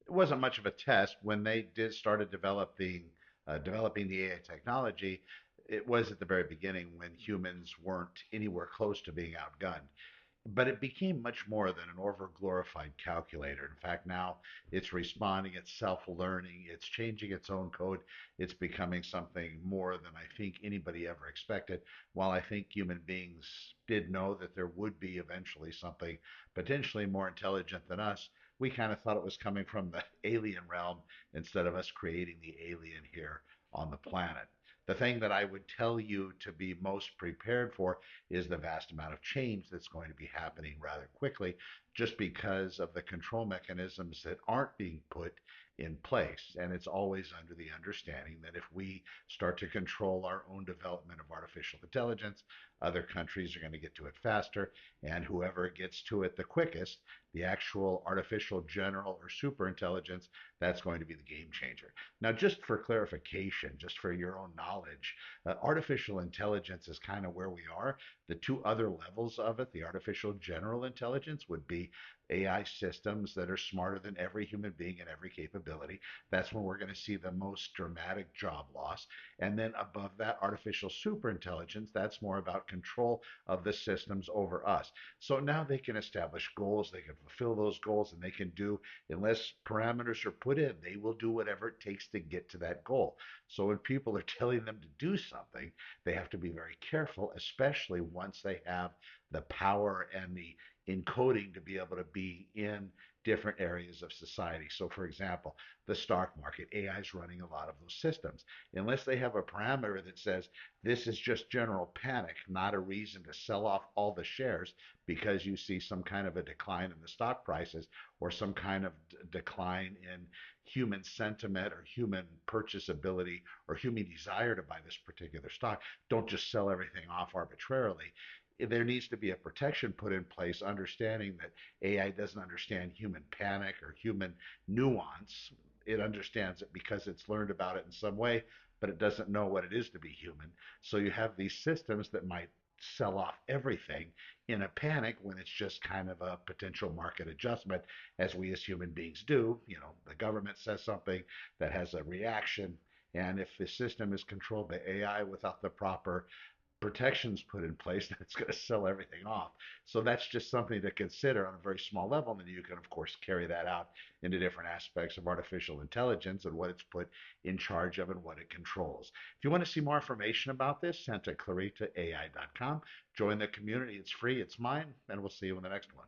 it wasn't much of a test when they did started developing the AI technology. It was at the very beginning when humans weren't anywhere close to being outgunned. But it became much more than an over glorified calculator. In fact, now it's responding, it's self learning, it's changing its own code, it's becoming something more than I think anybody ever expected. While I think human beings did know that there would be eventually something potentially more intelligent than us, we kind of thought it was coming from the alien realm instead of us creating the alien here on the planet. The thing that I would tell you to be most prepared for is the vast amount of change that's going to be happening rather quickly, just because of the control mechanisms that aren't being put in place. And it's always under the understanding that if we start to control our own development of artificial intelligence, other countries are going to get to it faster, and whoever gets to it the quickest, the actual artificial general or super intelligence, that's going to be the game changer. Now, just for clarification, just for your own knowledge, artificial intelligence is kind of where we are. The two other levels of it, the artificial general intelligence, would be AI systems that are smarter than every human being and every capability. That's when we're going to see the most dramatic job loss. And then above that, artificial superintelligence, that's more about control of the systems over us. So now they can establish goals, they can fulfill those goals, and they can do, unless parameters are put in, they will do whatever it takes to get to that goal. So when people are telling them to do something, they have to be very careful, especially once they have the power and the encoding to be able to be in different areas of society. So, for example, the stock market, AI is running a lot of those systems. Unless they have a parameter that says this is just general panic, not a reason to sell off all the shares because you see some kind of a decline in the stock prices or some kind of decline in human sentiment or human purchase ability or human desire to buy this particular stock, don't just sell everything off arbitrarily. There needs to be a protection put in place, understanding that AI doesn't understand human panic or human nuance. It understands it because it's learned about it in some way, but it doesn't know what it is to be human. So you have these systems that might sell off everything in a panic when it's just kind of a potential market adjustment, as we as human beings do. You know, the government says something that has a reaction, and if the system is controlled by AI without the proper protections put in place, that's going to sell everything off. So that's just something to consider on a very small level. And then you can, of course, carry that out into different aspects of artificial intelligence and what it's put in charge of and what it controls. If you want to see more information about this, send to claritaai.com. Join the community. It's free, it's mine, and we'll see you in the next one.